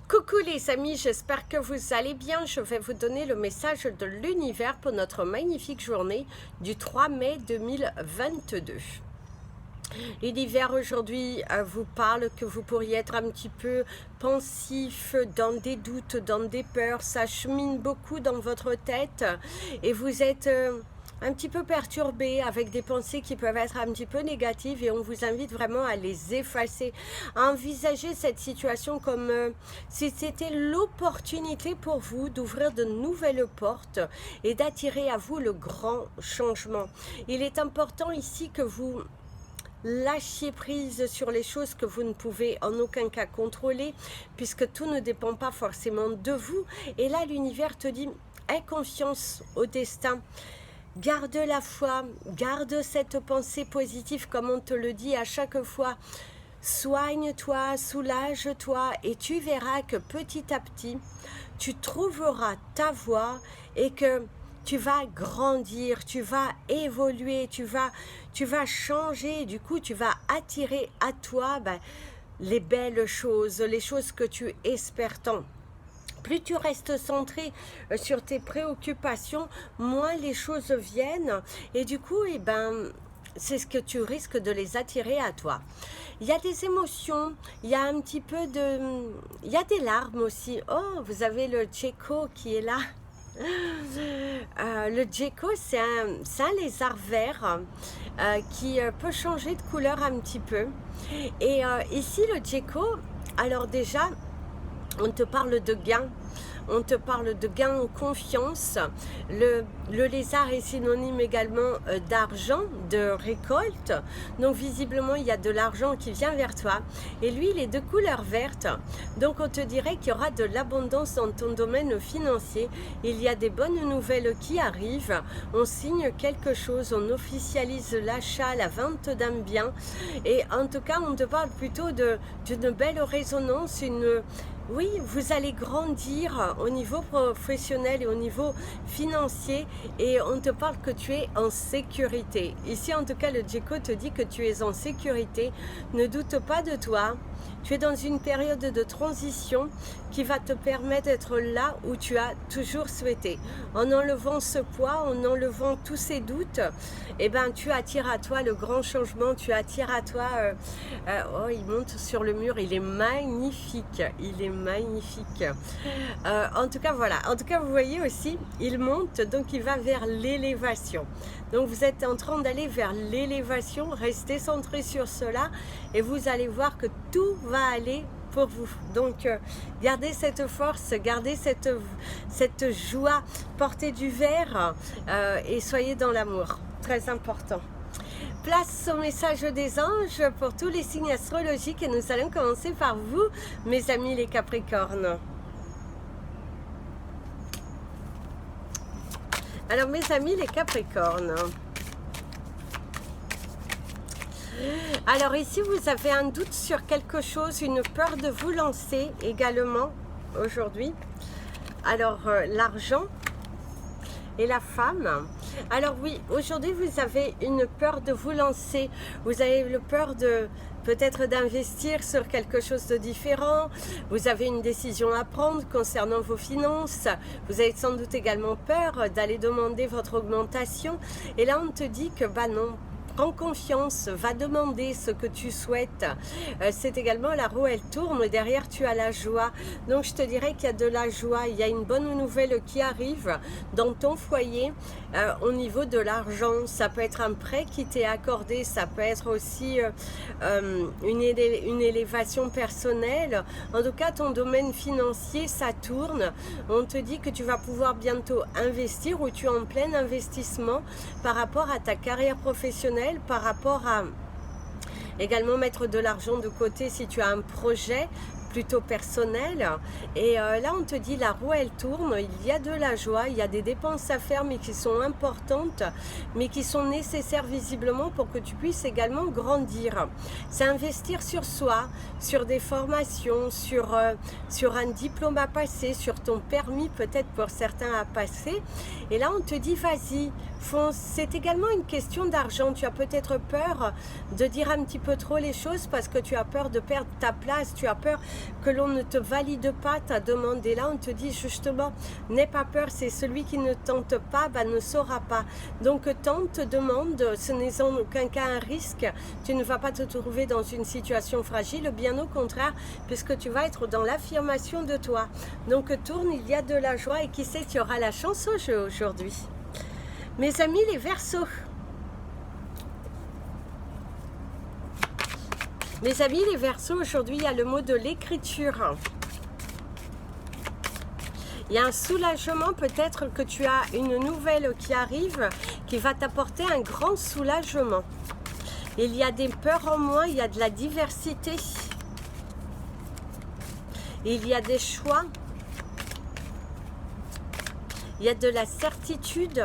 Coucou les amis, j'espère que vous allez bien. Je vais vous donner le message de l'univers pour notre magnifique journée du 3 mai 2022. L'univers aujourd'hui vous parle que vous pourriez être un petit peu pensif, dans des doutes, dans des peurs. Ça chemine beaucoup dans votre tête et vous êtes un petit peu perturbé avec des pensées qui peuvent être un petit peu négatives et on vous invite vraiment à les effacer, à envisager cette situation comme si c'était l'opportunité pour vous d'ouvrir de nouvelles portes et d'attirer à vous le grand changement. Il est important ici que vous lâchiez prise sur les choses que vous ne pouvez en aucun cas contrôler, puisque tout ne dépend pas forcément de vous. Et là, l'univers te dit, aie confiance au destin. Garde la foi, garde cette pensée positive comme on te le dit à chaque fois. Soigne-toi, soulage-toi et tu verras que petit à petit, tu trouveras ta voie et que tu vas grandir, tu vas évoluer, tu vas changer. Du coup, tu vas attirer à toi les belles choses, les choses que tu espères tant. Plus tu restes centré sur tes préoccupations, moins les choses viennent. Et du coup, c'est ce que tu risques de les attirer à toi. Il y a des émotions, il y a un petit peu de... Il y a des larmes aussi. Oh, vous avez le gecko qui est là. Le gecko, c'est un lézard vert qui peut changer de couleur un petit peu. Et ici, le gecko, alors déjà... On te parle de gain, on te parle de gain en confiance. Le lézard est synonyme également d'argent, de récolte. Donc visiblement, il y a de l'argent qui vient vers toi. Et lui, il est de couleur verte. Donc on te dirait qu'il y aura de l'abondance dans ton domaine financier. Il y a des bonnes nouvelles qui arrivent. On signe quelque chose, on officialise l'achat, la vente d'un bien. Et en tout cas, on te parle plutôt d'une belle résonance, oui, vous allez grandir au niveau professionnel et au niveau financier et on te parle que tu es en sécurité. Ici, en tout cas, le gecko te dit que tu es en sécurité. Ne doute pas de toi. Tu es dans une période de transition qui va te permettre d'être là où tu as toujours souhaité. En enlevant ce poids, en enlevant tous ces doutes, tu attires à toi le grand changement, tu attires à toi... oh, il monte sur le mur, il est magnifique, il est magnifique. En tout cas, voilà. En tout cas, vous voyez aussi, il monte, donc il va vers l'élévation. Donc vous êtes en train d'aller vers l'élévation, restez centré sur cela et vous allez voir que tout va aller pour vous. Donc gardez cette force, gardez cette joie, portez du vert et soyez dans l'amour, très important. Place au message des anges pour tous les signes astrologiques et nous allons commencer par vous, mes amis les Capricornes. Alors mes amis les Capricornes, alors ici vous avez un doute sur quelque chose, une peur de vous lancer également aujourd'hui. Alors l'argent et la femme. Alors oui, aujourd'hui vous avez une peur de vous lancer, vous avez le peur de peut-être d'investir sur quelque chose de différent, vous avez une décision à prendre concernant vos finances, vous avez sans doute également peur d'aller demander votre augmentation et là on te dit que non, prends confiance, va demander ce que tu souhaites. C'est également la roue, elle tourne, derrière tu as la joie. Donc je te dirais qu'il y a de la joie, il y a une bonne nouvelle qui arrive dans ton foyer au niveau de l'argent. Ça peut être un prêt qui t'est accordé, ça peut être aussi une élévation personnelle. En tout cas, ton domaine financier, ça tourne. On te dit que tu vas pouvoir bientôt investir ou tu es en plein investissement par rapport à ta carrière professionnelle, par rapport à également mettre de l'argent de côté si tu as un projet plutôt personnel. Et là on te dit la roue elle tourne, il y a de la joie, il y a des dépenses à faire mais qui sont importantes, mais qui sont nécessaires visiblement pour que tu puisses également grandir. C'est investir sur soi, sur des formations, sur un diplôme à passer, sur ton permis peut-être pour certains à passer. Et là on te dit vas-y, C'est également une question d'argent. Tu as peut-être peur de dire un petit peu trop les choses parce que tu as peur de perdre ta place, tu as peur que l'on ne te valide pas ta demande. Et là, on te dit justement, n'aie pas peur, c'est celui qui ne tente pas, ne saura pas. Donc, tente, demande, ce n'est en aucun cas un risque. Tu ne vas pas te trouver dans une situation fragile, bien au contraire, puisque tu vas être dans l'affirmation de toi. Donc, tourne, il y a de la joie et qui sait, tu auras la chance au jeu aujourd'hui. Mes amis les Verseaux, mes amis les Verseaux, aujourd'hui il y a le mot de l'écriture. Il y a un soulagement, peut-être que tu as une nouvelle qui arrive, qui va t'apporter un grand soulagement. Il y a des peurs en moins, il y a de la diversité. Il y a des choix. Il y a de la certitude.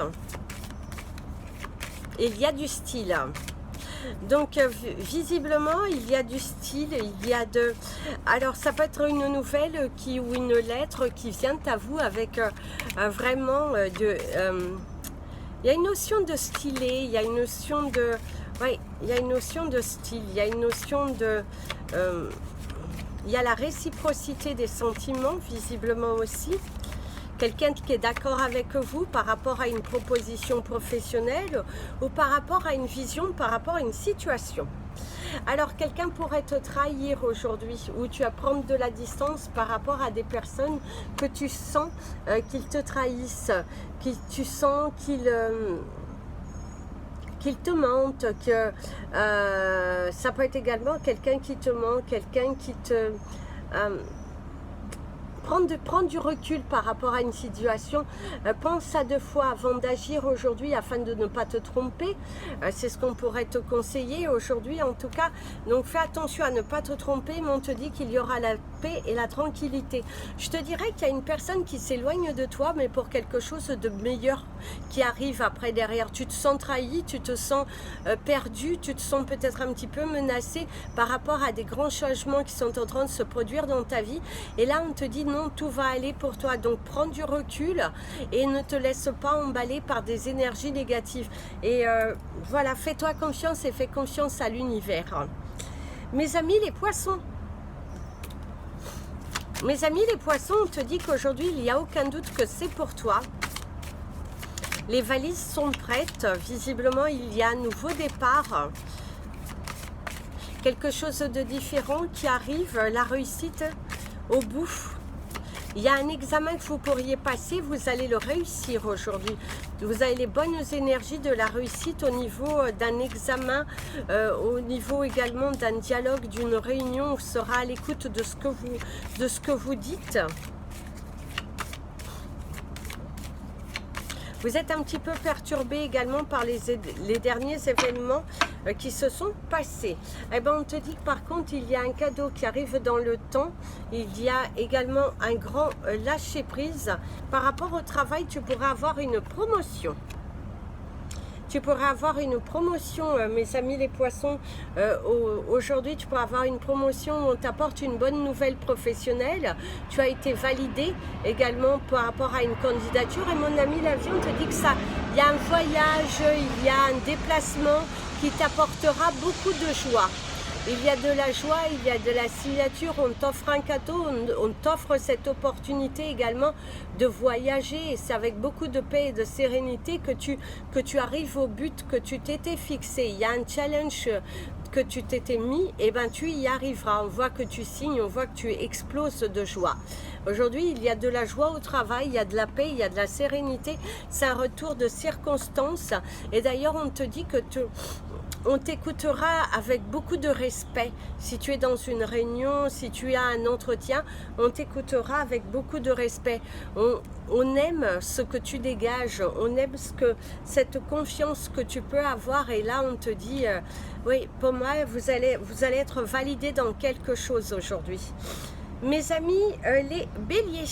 Il y a du style. Donc visiblement il y a du style, il y a de... Alors ça peut être une nouvelle ou une lettre qui vient à vous avec vraiment de... il y a une notion de stylé, il y a une notion de... Oui, il y a une notion de style, il y a une notion de... il y a la réciprocité des sentiments visiblement aussi. Quelqu'un qui est d'accord avec vous par rapport à une proposition professionnelle ou par rapport à une vision, par rapport à une situation. Alors quelqu'un pourrait te trahir aujourd'hui ou tu vas prendre de la distance par rapport à des personnes que tu sens qu'ils te trahissent, que tu sens qu'ils te mentent, que ça peut être également quelqu'un qui te ment, quelqu'un qui te... Prendre du recul par rapport à une situation, pense à deux fois avant d'agir aujourd'hui afin de ne pas te tromper, c'est ce qu'on pourrait te conseiller aujourd'hui en tout cas. Donc fais attention à ne pas te tromper, mais on te dit qu'il y aura la paix et la tranquillité. Je te dirais qu'il y a une personne qui s'éloigne de toi, mais pour quelque chose de meilleur qui arrive après derrière. Tu te sens trahi, tu te sens perdu, tu te sens peut-être un petit peu menacé par rapport à des grands changements qui sont en train de se produire dans ta vie, et là on te dit non, tout va aller pour toi. Donc prends du recul et ne te laisse pas emballer par des énergies négatives. Et voilà, fais-toi confiance et fais confiance à l'univers. Mes amis les poissons, mes amis les poissons, on te dit qu'aujourd'hui il n'y a aucun doute que c'est pour toi. Les valises sont prêtes, visiblement il y a un nouveau départ. Quelque chose de différent qui arrive, la réussite au bout. Il y a un examen que vous pourriez passer, vous allez le réussir aujourd'hui. Vous avez les bonnes énergies de la réussite au niveau d'un examen, au niveau également d'un dialogue, d'une réunion. Vous serez à l'écoute de ce que vous dites. Vous êtes un petit peu perturbé également par les derniers événements qui se sont passés. Eh bien, on te dit que par contre, il y a un cadeau qui arrive dans le temps. Il y a également un grand lâcher-prise. Par rapport au travail, tu pourras avoir une promotion. Tu pourras avoir une promotion, mes amis les poissons. Aujourd'hui, tu pourras avoir une promotion où on t'apporte une bonne nouvelle professionnelle. Tu as été validé également par rapport à une candidature. Et mon ami l'avion te dit que ça, il y a un voyage, il y a un déplacement qui t'apportera beaucoup de joie. Il y a de la joie, il y a de la signature, on t'offre un cadeau, on t'offre cette opportunité également de voyager. Et c'est avec beaucoup de paix et de sérénité que tu arrives au but que tu t'étais fixé. Il y a un challenge que tu t'étais mis, et ben tu y arriveras. On voit que tu signes, on voit que tu exploses de joie. Aujourd'hui, il y a de la joie au travail, il y a de la paix, il y a de la sérénité. C'est un retour de circonstances. Et d'ailleurs, on te dit que on t'écoutera avec beaucoup de respect. Si tu es dans une réunion, si tu as un entretien, on t'écoutera avec beaucoup de respect. On aime ce que tu dégages, on aime cette confiance que tu peux avoir. Et là, on te dit, oui, pour moi, vous allez être validé dans quelque chose aujourd'hui. Mes amis, les béliers.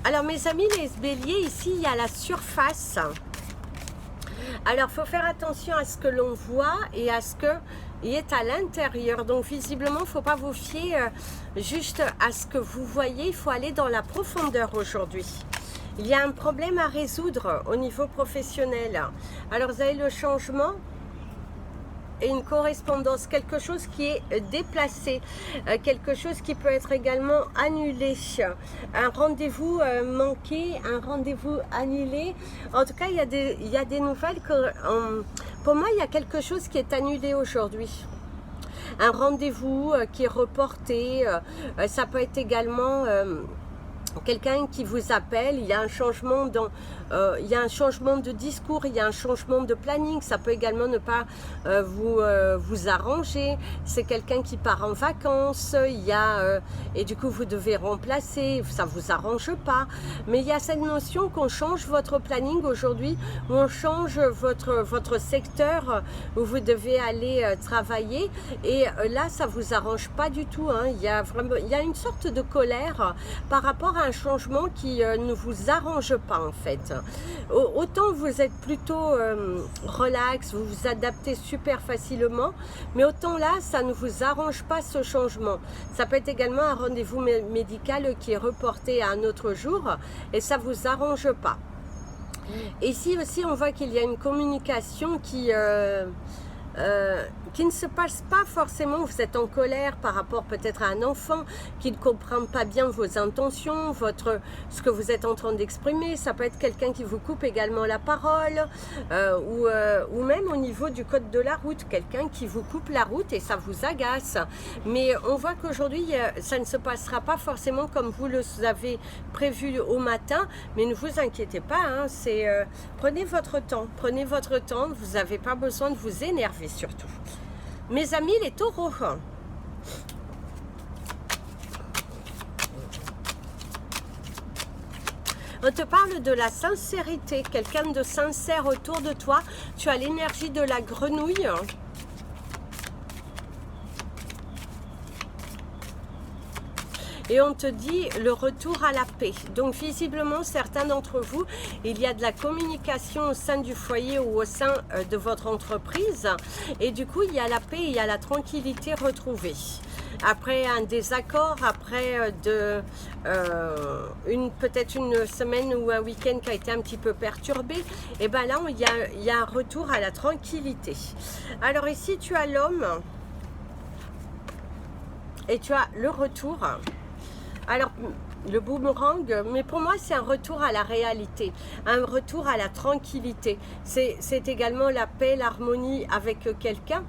Alors, mes amis, les béliers, ici, il y a la surface. Alors, il faut faire attention à ce que l'on voit et à ce qui est à l'intérieur. Donc, visiblement, il ne faut pas vous fier juste à ce que vous voyez. Il faut aller dans la profondeur aujourd'hui. il y a un problème à résoudre au niveau professionnel. Alors vous avez le changement et une correspondance, quelque chose qui est déplacé, quelque chose qui peut être également annulé, un rendez-vous manqué, un rendez-vous annulé. En tout cas, il y a des nouvelles que, pour moi, il y a quelque chose qui est annulé aujourd'hui. Un rendez-vous qui est reporté, ça peut être également quelqu'un qui vous appelle, il y a un changement il y a un changement de discours, il y a un changement de planning, ça peut également ne pas vous arranger, c'est quelqu'un qui part en vacances, il y a, et du coup vous devez remplacer, ça ne vous arrange pas, mais il y a cette notion qu'on change votre planning aujourd'hui, où on change votre secteur où vous devez aller travailler, et là ça ne vous arrange pas du tout, hein. Il y a une sorte de colère par rapport à un changement qui ne vous arrange pas en fait. Autant vous êtes plutôt relax, vous vous adaptez super facilement, mais autant là ça ne vous arrange pas ce changement. Ça peut être également un rendez-vous médical qui est reporté à un autre jour et ça ne vous arrange pas. Et ici aussi on voit qu'il y a une communication qui ne se passe pas forcément, vous êtes en colère par rapport peut-être à un enfant qui ne comprend pas bien vos intentions, ce que vous êtes en train d'exprimer. Ça peut être quelqu'un qui vous coupe également la parole, ou même au niveau du code de la route, quelqu'un qui vous coupe la route et ça vous agace. Mais on voit qu'aujourd'hui, ça ne se passera pas forcément comme vous le avez prévu au matin, mais ne vous inquiétez pas, hein, prenez votre temps, vous n'avez pas besoin de vous énerver surtout. Mes amis les taureaux, on te parle de la sincérité, quelqu'un de sincère autour de toi, tu as l'énergie de la grenouille. Et on te dit le retour à la paix. Donc visiblement, certains d'entre vous, il y a de la communication au sein du foyer ou au sein de votre entreprise. Et du coup, il y a la paix, il y a la tranquillité retrouvée. Après un désaccord, après peut-être une semaine ou un week-end qui a été un petit peu perturbé, et bien là, il y a un retour à la tranquillité. Alors ici, tu as l'homme et tu as le retour. Alors, le boomerang, mais pour moi, c'est un retour à la réalité, un retour à la tranquillité. C'est également la paix, l'harmonie avec quelqu'un.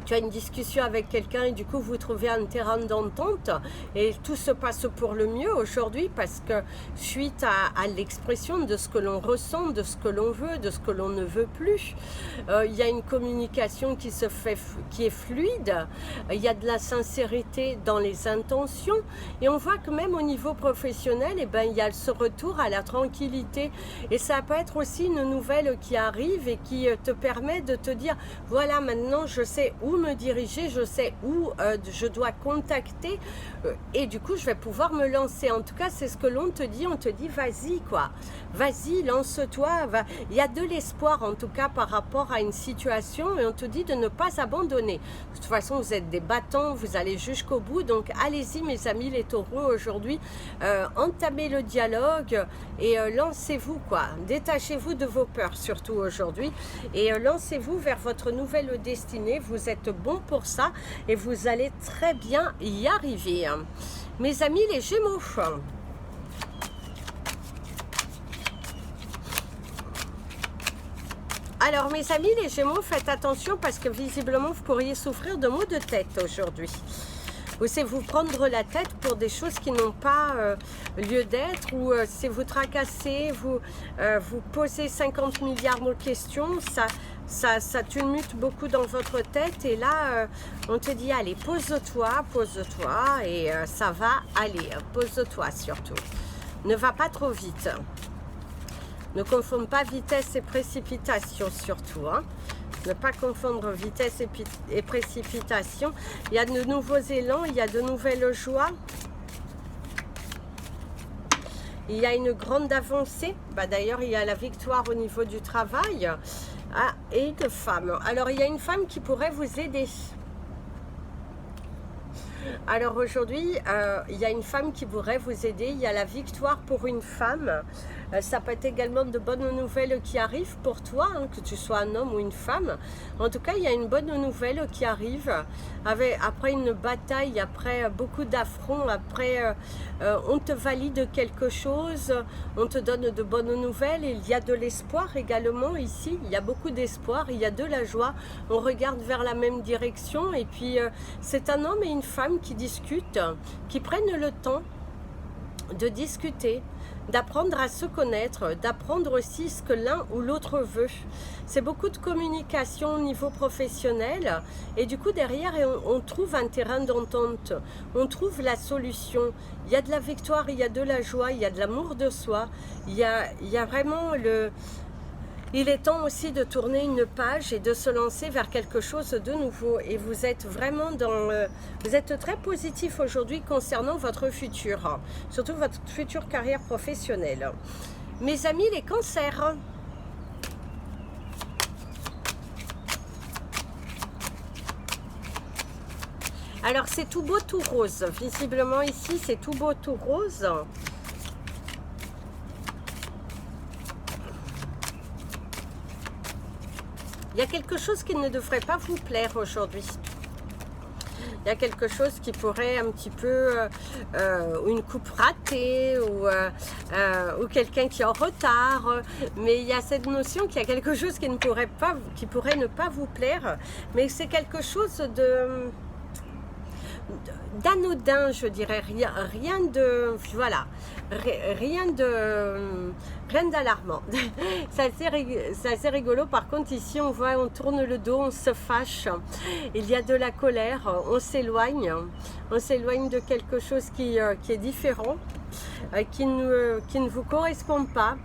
Tu as une discussion avec quelqu'un et du coup vous trouvez un terrain d'entente et tout se passe pour le mieux aujourd'hui parce que suite à l'expression de ce que l'on ressent, de ce que l'on veut, de ce que l'on ne veut plus, il y a une communication qui est fluide, il y a de la sincérité dans les intentions et on voit que même au niveau professionnel, eh ben, il y a ce retour à la tranquillité et ça peut être aussi une nouvelle qui arrive et qui te permet de te dire voilà, maintenant je sais où me diriger, je sais où je dois contacter et du coup je vais pouvoir me lancer. En tout cas c'est ce que l'on te dit, on te dit vas-y quoi, vas-y lance-toi, il y a de l'espoir en tout cas par rapport à une situation et on te dit de ne pas abandonner. De toute façon vous êtes des battants, vous allez jusqu'au bout, donc allez-y mes amis les taureaux aujourd'hui, entamez le dialogue et lancez-vous quoi, détachez-vous de vos peurs surtout aujourd'hui et lancez-vous vers votre nouvelle destinée. Vous êtes bon pour ça et vous allez très bien y arriver. Mes amis les Gémeaux, alors mes amis les Gémeaux, faites attention parce que visiblement vous pourriez souffrir de maux de tête aujourd'hui. Ou c'est vous prendre la tête pour des choses qui n'ont pas lieu d'être, ou c'est vous tracasser, vous posez 50 milliards de questions, ça tumute beaucoup dans votre tête et là on te dit allez pose-toi et ça va aller, pose-toi surtout, ne va pas trop vite, ne confonde pas vitesse et précipitation surtout, hein. Ne pas confondre vitesse et précipitation. Il y a de nouveaux élans, il y a de nouvelles joies. Il y a une grande avancée. Bah, d'ailleurs, il y a la victoire au niveau du travail. Ah, et une femme. Alors, il y a une femme qui pourrait vous aider. Alors aujourd'hui, il y a une femme qui pourrait vous aider. Il y a la victoire pour une femme. Ça peut être également de bonnes nouvelles qui arrivent pour toi, hein, que tu sois un homme ou une femme. En tout cas, il y a une bonne nouvelle qui arrive après une bataille, après beaucoup d'affronts, après on te valide quelque chose, on te donne de bonnes nouvelles. Il y a de l'espoir également ici. Il y a beaucoup d'espoir, il y a de la joie. On regarde vers la même direction et puis c'est un homme et une femme qui discutent, qui prennent le temps de discuter, d'apprendre à se connaître, d'apprendre aussi ce que l'un ou l'autre veut. C'est beaucoup de communication au niveau professionnel et du coup derrière on trouve un terrain d'entente, on trouve la solution. Il y a de la victoire, il y a de la joie, il y a de l'amour de soi, il y a vraiment le... Il est temps aussi de tourner une page et de se lancer vers quelque chose de nouveau. Et vous êtes vraiment vous êtes très positif aujourd'hui concernant votre futur, surtout votre future carrière professionnelle. Mes amis, les cancers. Alors c'est tout beau, tout rose. Visiblement ici, c'est tout beau, tout rose. Il y a quelque chose qui ne devrait pas vous plaire aujourd'hui. Il y a quelque chose qui pourrait un petit peu, une coupe ratée ou quelqu'un qui est en retard. Mais il y a cette notion qu'il y a quelque chose qui pourrait ne pas vous plaire. Mais c'est quelque chose d'anodin, je dirais, rien de, voilà, rien d'alarmant. C'est assez rigolo. Par contre ici on voit, on tourne le dos, on se fâche, il y a de la colère, on s'éloigne de quelque chose qui est différent, qui ne vous correspond pas.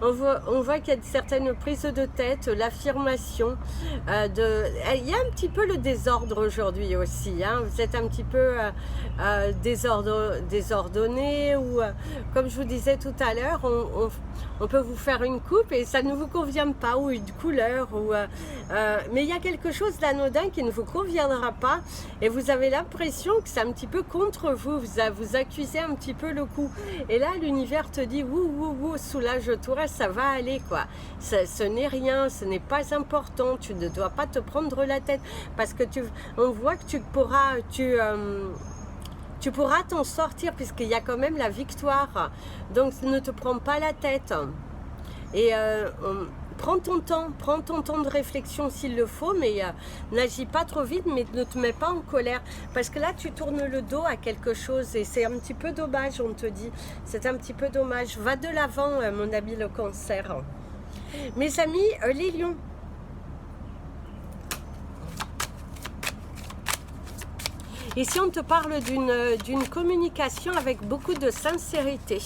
On voit qu'il y a certaines prises de tête, l'affirmation, il y a un petit peu le désordre aujourd'hui aussi, hein. Vous êtes un petit peu désordonné ou comme je vous disais tout à l'heure, on peut vous faire une coupe et ça ne vous convient pas, ou une couleur, mais il y a quelque chose d'anodin qui ne vous conviendra pas et vous avez l'impression que c'est un petit peu contre vous, vous accusez un petit peu le coup. Et là l'univers te dit wouh, soulage-toi, ça va aller quoi. Ce n'est rien, ce n'est pas important, tu ne dois pas te prendre la tête parce que on voit que tu pourras t'en sortir puisqu'il y a quand même la victoire. Donc ne te prends pas la tête. Et prends ton temps de réflexion s'il le faut, mais n'agis pas trop vite, mais ne te mets pas en colère. Parce que là, tu tournes le dos à quelque chose et c'est un petit peu dommage, on te dit. C'est un petit peu dommage. Va de l'avant, mon ami le cancer. Mes amis, les lions. Ici, on te parle d'une communication avec beaucoup de sincérité.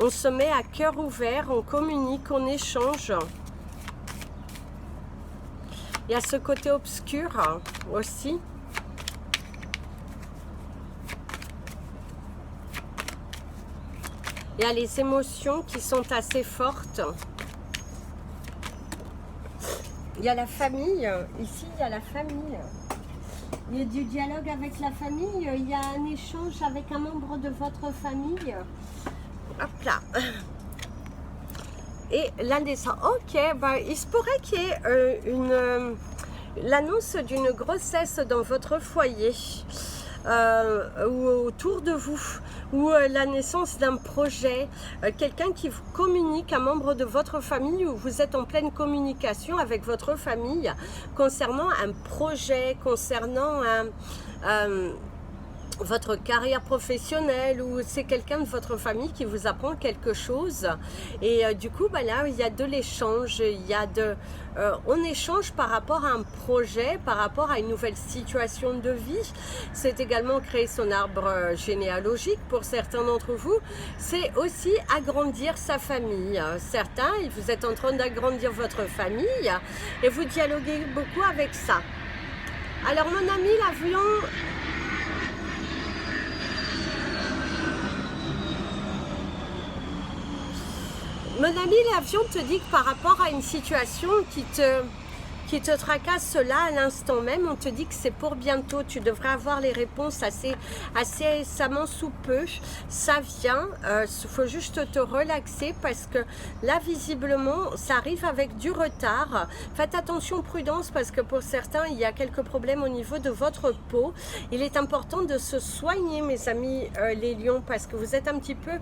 On se met à cœur ouvert, on communique, on échange. Il y a ce côté obscur aussi. Il y a les émotions qui sont assez fortes. Il y a la famille, ici il y a la famille. Il y a du dialogue avec la famille, il y a un échange avec un membre de votre famille. Hop là. Et la naissance. Ok, bah, il se pourrait qu'il y ait l'annonce d'une grossesse dans votre foyer ou autour de vous, ou la naissance d'un projet, quelqu'un qui vous communique, un membre de votre famille, où vous êtes en pleine communication avec votre famille concernant un projet, concernant votre carrière professionnelle, ou c'est quelqu'un de votre famille qui vous apprend quelque chose. Et du coup, bah là, il y a de l'échange, on échange par rapport à un projet, par rapport à une nouvelle situation de vie. C'est également créer son arbre généalogique pour certains d'entre vous. C'est aussi agrandir sa famille. Certains, vous êtes en train d'agrandir votre famille et vous dialoguez beaucoup avec ça. Alors mon ami l'avion... Mon ami l'avion te dit que par rapport à une situation qui te tracassent là à l'instant même. On te dit que c'est pour bientôt. Tu devrais avoir les réponses assez récemment sous peu. Ça vient. Il faut juste te relaxer parce que là, visiblement, ça arrive avec du retard. Faites attention, prudence, parce que pour certains, il y a quelques problèmes au niveau de votre peau. Il est important de se soigner, mes amis les lions, parce que vous êtes un petit peu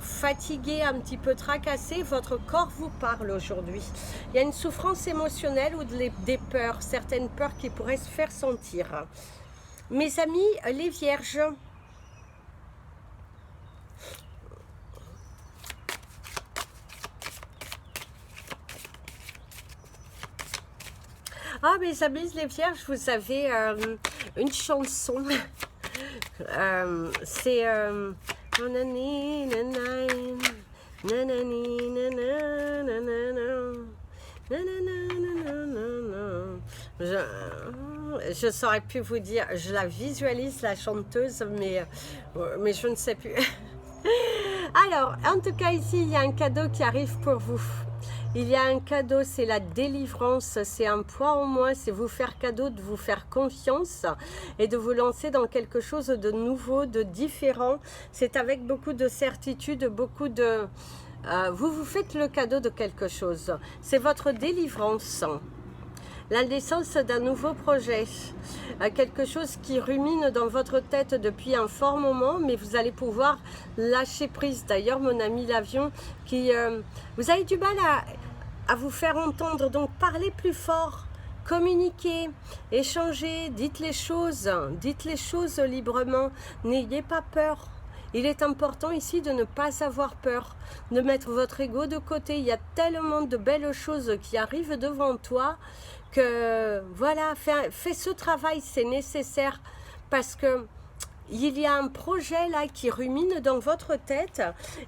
fatigué, un petit peu tracassé. Votre corps vous parle aujourd'hui. Il y a une souffrance émotionnelle ou des peurs, certaines peurs qui pourraient se faire sentir. Mes amis les vierges, ah, mes amis les vierges, vous avez une chanson. C'est je saurais plus vous dire, je la visualise la chanteuse, mais je ne sais plus. Alors, en tout cas ici, il y a un cadeau qui arrive pour vous. Il y a un cadeau, c'est la délivrance, c'est un poids en moins, c'est vous faire cadeau, de vous faire confiance et de vous lancer dans quelque chose de nouveau, de différent. C'est avec beaucoup de certitude, beaucoup de... vous vous faites le cadeau de quelque chose. C'est votre délivrance. La naissance d'un nouveau projet, quelque chose qui rumine dans votre tête depuis un fort moment, mais vous allez pouvoir lâcher prise. D'ailleurs, mon ami l'avion, vous avez du mal à vous faire entendre, donc parlez plus fort, communiquez, échangez, dites les choses librement, n'ayez pas peur. Il est important ici de ne pas avoir peur, de mettre votre ego de côté. Il y a tellement de belles choses qui arrivent devant toi que voilà, fais ce travail, c'est nécessaire parce que il y a un projet là qui rumine dans votre tête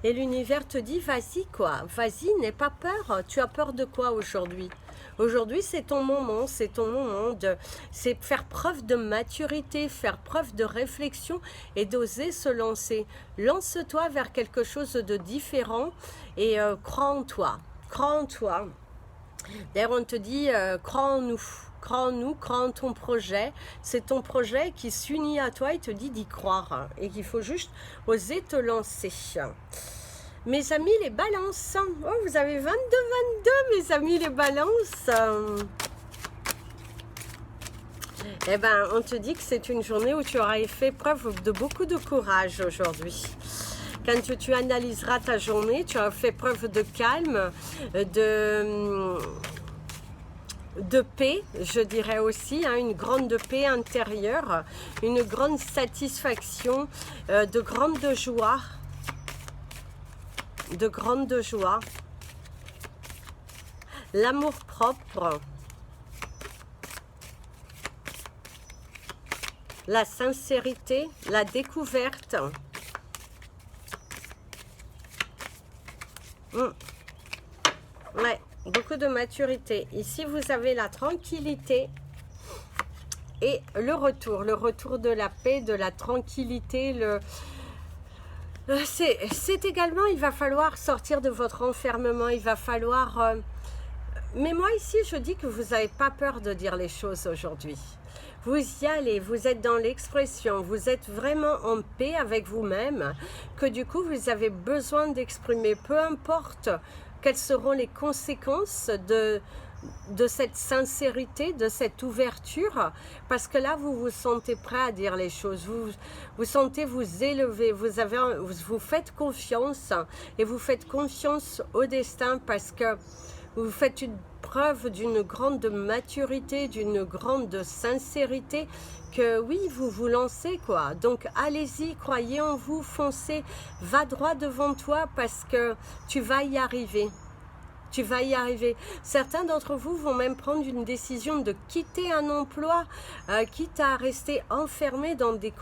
et l'univers te dit vas-y quoi, vas-y, n'aie pas peur. Tu as peur de quoi aujourd'hui? Aujourd'hui, c'est ton moment, c'est faire preuve de maturité, faire preuve de réflexion et d'oser se lancer. Lance-toi vers quelque chose de différent et crois en toi, crois en toi. D'ailleurs, on te dit, crois en nous, crois en ton projet. C'est ton projet qui s'unit à toi et te dit d'y croire et qu'il faut juste oser te lancer. Mes amis les balances, oh, vous avez 22, mes amis les balances. Eh ben, on te dit que c'est une journée où tu auras fait preuve de beaucoup de courage aujourd'hui. Quand tu analyseras ta journée, tu auras fait preuve de calme, de paix, je dirais aussi, hein, une grande paix intérieure, une grande satisfaction, de grande joie. L'amour propre, la sincérité, la découverte. Ouais, beaucoup de maturité. Ici, vous avez la tranquillité et le retour de la paix, de la tranquillité, c'est également, il va falloir sortir de votre enfermement, il va falloir... mais moi ici, je dis que vous n'avez pas peur de dire les choses aujourd'hui. Vous y allez, vous êtes dans l'expression, vous êtes vraiment en paix avec vous-même, que du coup, vous avez besoin d'exprimer, peu importe quelles seront les conséquences de cette sincérité, de cette ouverture, parce que là, vous vous sentez prêt à dire les choses, vous sentez vous élever, vous faites confiance, et vous faites confiance au destin, parce que vous faites une preuve d'une grande maturité, d'une grande sincérité, que oui, vous vous lancez quoi. Donc allez-y, croyez en vous, foncez, va droit devant toi, parce que tu vas y arriver. Tu vas y arriver. Certains d'entre vous vont même prendre une décision de quitter un emploi, quitte à rester enfermé dans des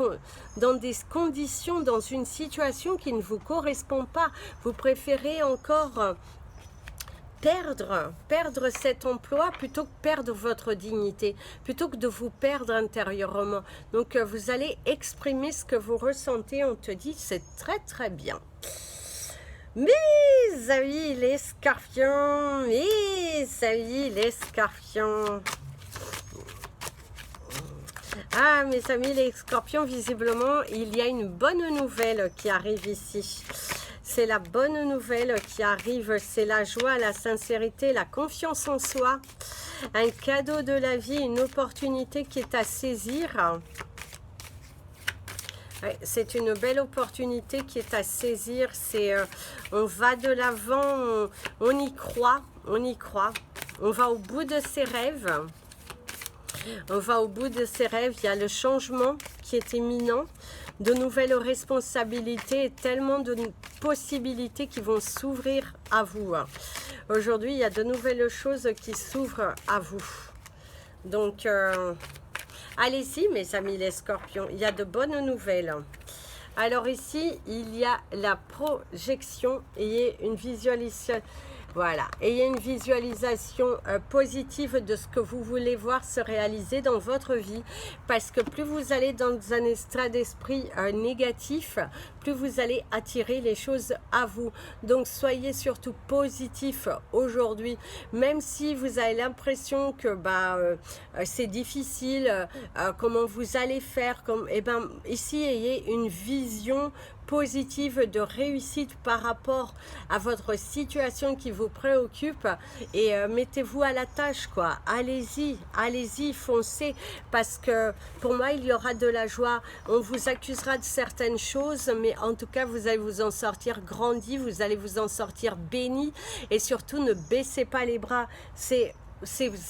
conditions, dans une situation qui ne vous correspond pas. Vous préférez encore perdre cet emploi plutôt que perdre votre dignité, plutôt que de vous perdre intérieurement. Donc vous allez exprimer ce que vous ressentez, on te dit, c'est très très bien. Mes amis les scorpions, mes amis les scorpions. Ah, mes amis les scorpions, visiblement, il y a une bonne nouvelle qui arrive ici. C'est la bonne nouvelle qui arrive, c'est la joie, la sincérité, la confiance en soi. Un cadeau de la vie, une opportunité qui est à saisir. Ouais, c'est une belle opportunité qui est à saisir. On va de l'avant, on y croit, on y croit. On va au bout de ses rêves. On va au bout de ses rêves. Il y a le changement qui est imminent, de nouvelles responsabilités et tellement de possibilités qui vont s'ouvrir à vous. Aujourd'hui, il y a de nouvelles choses qui s'ouvrent à vous. Donc, allez-y, mes amis les scorpions, il y a de bonnes nouvelles. Alors ici, il y a la projection et une visualisation. Voilà, ayez une visualisation positive de ce que vous voulez voir se réaliser dans votre vie, parce que plus vous allez dans un état d'esprit négatif, plus vous allez attirer les choses à vous. Donc soyez surtout positif aujourd'hui, même si vous avez l'impression que c'est difficile, comment vous allez faire, ici ayez une vision positive de réussite par rapport à votre situation qui vous préoccupe et mettez-vous à la tâche, quoi. Allez-y, allez-y, foncez, parce que pour moi il y aura de la joie. On vous accusera de certaines choses, mais en tout cas vous allez vous en sortir grandi, vous allez vous en sortir béni, et surtout ne baissez pas les bras. Ces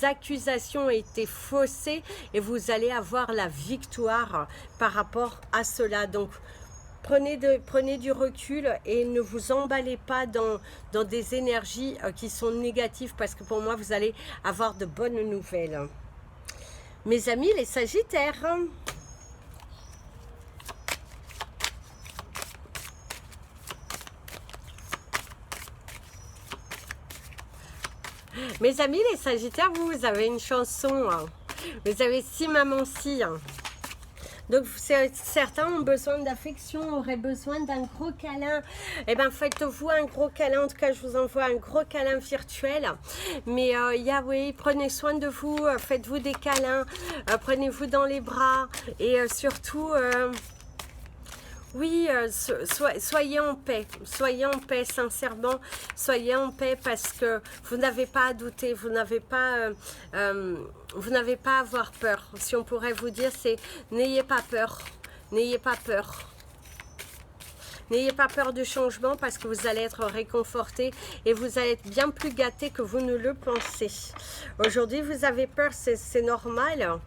accusations ont été faussées et vous allez avoir la victoire par rapport à cela. Donc prenez du recul et ne vous emballez pas dans des énergies qui sont négatives, parce que pour moi, vous allez avoir de bonnes nouvelles. Mes amis, les Sagittaires. Mes amis, les Sagittaires, vous avez une chanson. Vous avez Si Maman Si. Donc certains ont besoin d'affection, auraient besoin d'un gros câlin. Eh bien faites-vous un gros câlin. En tout cas, je vous envoie un gros câlin virtuel. Mais oui, prenez soin de vous, faites-vous des câlins, prenez-vous dans les bras et surtout... oui, soyez en paix, sincèrement, soyez en paix, parce que vous n'avez pas à douter, vous n'avez pas à avoir peur. Si on pourrait vous dire, c'est n'ayez pas peur, n'ayez pas peur. N'ayez pas peur du changement, parce que vous allez être réconforté et vous allez être bien plus gâté que vous ne le pensez. Aujourd'hui, vous avez peur, c'est normal.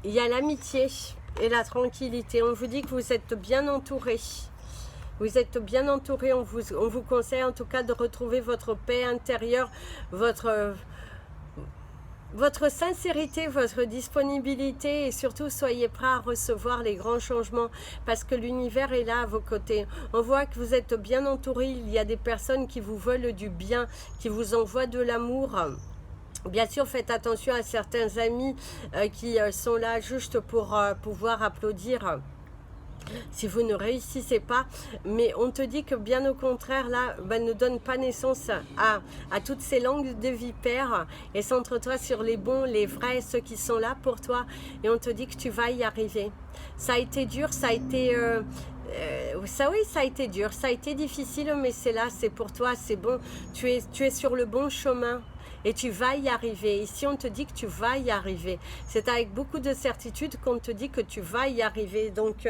Il y a l'amitié et la tranquillité. On vous dit que vous êtes bien entouré. Vous êtes bien entouré. On vous conseille en tout cas de retrouver votre paix intérieure, votre sincérité, votre disponibilité, et surtout soyez prêts à recevoir les grands changements, parce que l'univers est là à vos côtés. On voit que vous êtes bien entouré. Il y a des personnes qui vous veulent du bien, qui vous envoient de l'amour. Bien sûr, faites attention à certains amis qui sont là juste pour pouvoir applaudir si vous ne réussissez pas. Mais on te dit que bien au contraire, là, ne donne pas naissance à toutes ces langues de vipères, et centre-toi sur les bons, les vrais, ceux qui sont là pour toi, et on te dit que tu vas y arriver. Ça a été dur, ça a été... oui, ça a été dur, ça a été difficile, mais c'est là, c'est pour toi, c'est bon. Tu es sur le bon chemin. Et tu vas y arriver. Ici, on te dit que tu vas y arriver. C'est avec beaucoup de certitude qu'on te dit que tu vas y arriver. Donc,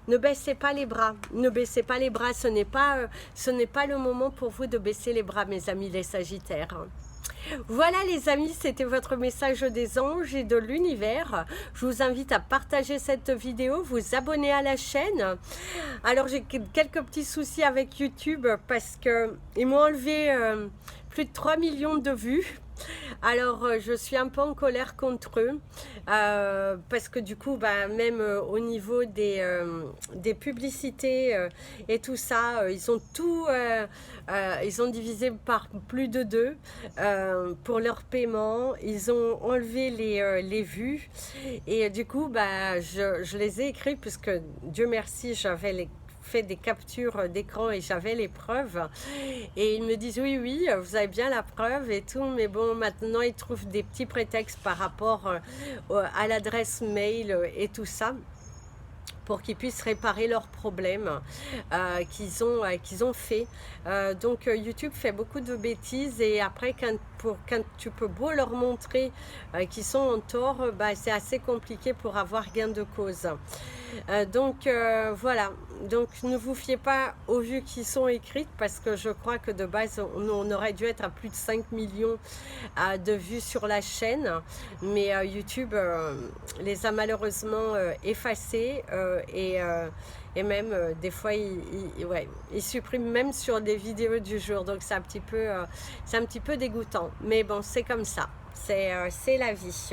ne baissez pas les bras. Ne baissez pas les bras. Ce n'est pas le moment pour vous de baisser les bras, mes amis les Sagittaires. Voilà les amis, c'était votre message des anges et de l'univers. Je vous invite à partager cette vidéo, vous abonner à la chaîne. Alors j'ai quelques petits soucis avec YouTube, parce qu'ils m'ont enlevé plus de 3 millions de vues. Alors je suis un peu en colère contre eux, parce que du coup même au niveau des publicités et tout ça, ils ont tout ils ont divisé par plus de 2 pour leur paiement. Ils ont enlevé les vues, et du coup je les ai écrits, puisque Dieu merci j'avais fait des captures d'écran et j'avais les preuves. Et ils me disent oui, oui, vous avez bien la preuve et tout, mais bon, maintenant ils trouvent des petits prétextes par rapport à l'adresse mail et tout ça, pour qu'ils puissent réparer leurs problèmes qu'ils ont fait. Donc YouTube fait beaucoup de bêtises et après quand tu peux beau leur montrer qu'ils sont en tort, c'est assez compliqué pour avoir gain de cause. Donc voilà, donc ne vous fiez pas aux vues qui sont écrites parce que je crois que de base on aurait dû être à plus de 5 millions de vues sur la chaîne, mais YouTube les a malheureusement effacées et même des fois il supprime même sur des vidéos du jour, donc c'est un petit peu dégoûtant, mais bon, c'est comme ça, c'est la vie.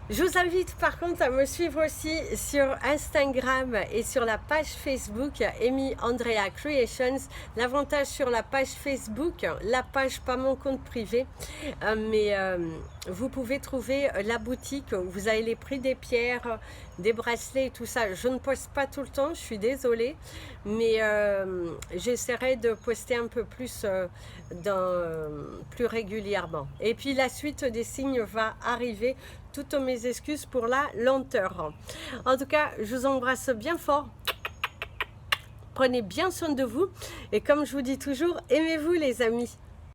Je vous invite par contre à me suivre aussi sur Instagram et sur la page Facebook Amy Andrea Creations. L'avantage sur la page Facebook, la page pas mon compte privé, mais vous pouvez trouver la boutique, vous avez les prix des pierres, des bracelets et tout ça. Je ne poste pas tout le temps, je suis désolée, mais j'essaierai de poster un peu plus, plus régulièrement. Et puis la suite des signes va arriver. Toutes mes excuses pour la lenteur. En tout cas, je vous embrasse bien fort. Prenez bien soin de vous. Et comme je vous dis toujours, aimez-vous les amis.